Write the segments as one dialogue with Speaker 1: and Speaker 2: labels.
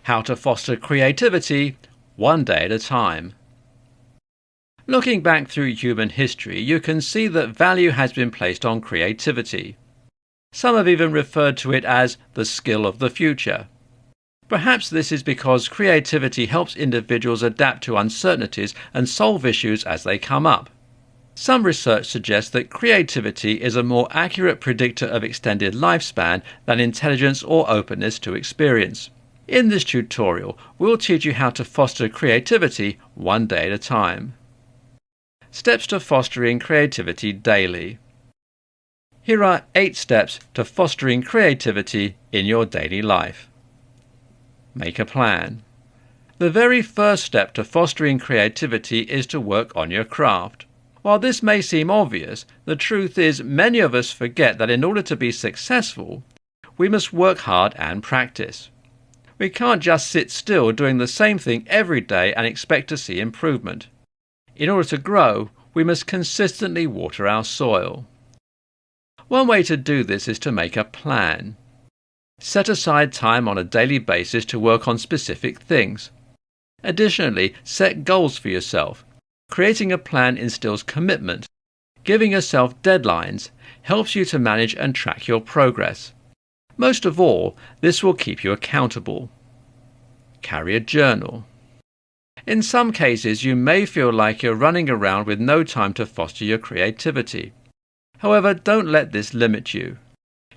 Speaker 1: How to foster creativity one day at a time. Looking back through human history, you can see that value has been placed on creativity. Some have even referred to it as the skill of the future. Perhaps this is because creativity helps individuals adapt to uncertainties and solve issues as they come up. Some research suggests that creativity is a more accurate predictor of extended lifespan than intelligence or openness to experience. In this tutorial, we'll teach you how to foster creativity one day at a time. Steps to fostering creativity daily. Here are 8 steps to fostering creativity in your daily life. Make a plan. The very first step to fostering creativity is to work on your craft. While this may seem obvious, the truth is many of us forget that in order to be successful, we must work hard and practice. We can't just sit still doing the same thing every day and expect to see improvement. In order to grow, we must consistently water our soil. One way to do this is to make a plan. Set aside time on a daily basis to work on specific things. Additionally, set goals for yourself. Creating a plan instills commitment. Giving yourself deadlines helps you to manage and track your progress. Most of all, this will keep you accountable. Carry a journal. In some cases, you may feel like you're running around with no time to foster your creativity. However, don't let this limit you.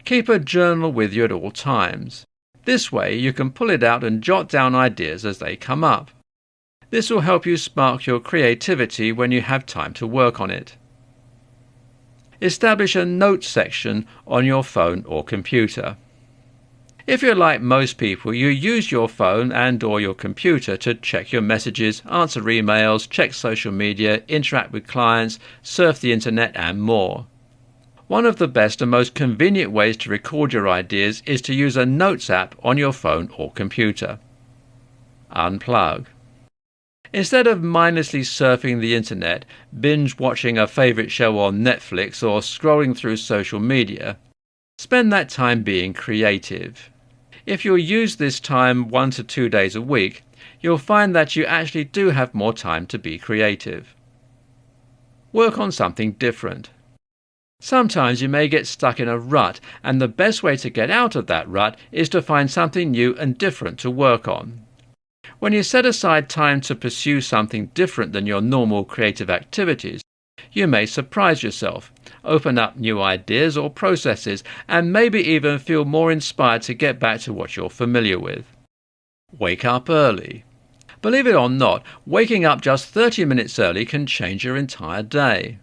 Speaker 1: Keep a journal with you at all times. This way, you can pull it out and jot down ideas as they come up. This will help you spark your creativity when you have time to work on it. Establish a notes section on your phone or computer. If you're like most people, you use your phone and/or your computer to check your messages, answer emails, check social media, interact with clients, surf the internet and more. One of the best and most convenient ways to record your ideas is to use a notes app on your phone or computer. Unplug. Instead of mindlessly surfing the internet, binge watching a favourite show on Netflix or scrolling through social media, spend that time being creative. If you'll use this time 1 to 2 days a week, you'll find that you actually do have more time to be creative. Work on something different. Sometimes you may get stuck in a rut, and the best way to get out of that rut is to find something new and different to work on. When you set aside time to pursue something different than your normal creative activities, you may surprise yourself, open up new ideas or processes, and maybe even feel more inspired to get back to what you're familiar with. Wake up early. Believe it or not, waking up just 30 minutes early can change your entire day.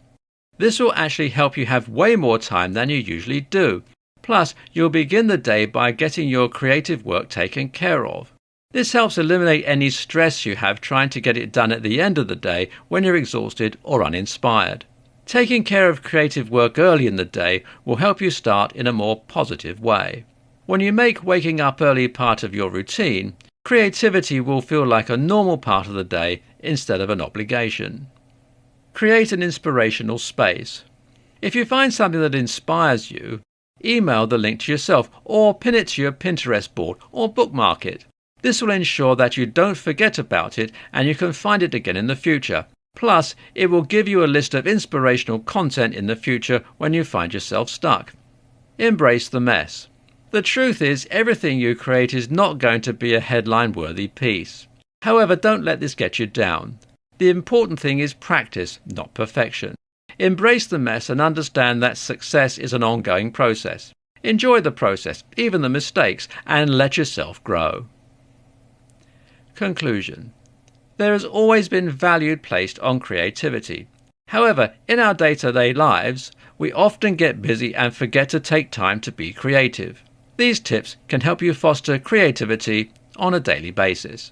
Speaker 1: This will actually help you have way more time than you usually do. Plus, you'll begin the day by getting your creative work taken care of. This helps eliminate any stress you have trying to get it done at the end of the day when you're exhausted or uninspired. Taking care of creative work early in the day will help you start in a more positive way. When you make waking up early part of your routine, creativity will feel like a normal part of the day instead of an obligation. Create an inspirational space. If you find something that inspires you, email the link to yourself or pin it to your Pinterest board or bookmark it. This will ensure that you don't forget about it and you can find it again in the future. Plus, it will give you a list of inspirational content in the future when you find yourself stuck. Embrace the mess. The truth is, everything you create is not going to be a headline-worthy piece. However, don't let this get you down. The important thing is practice, not perfection. Embrace the mess and understand that success is an ongoing process. Enjoy the process, even the mistakes, and let yourself grow. Conclusion. There has always been value placed on creativity. However, in our day-to-day lives, we often get busy and forget to take time to be creative. These tips can help you foster creativity on a daily basis.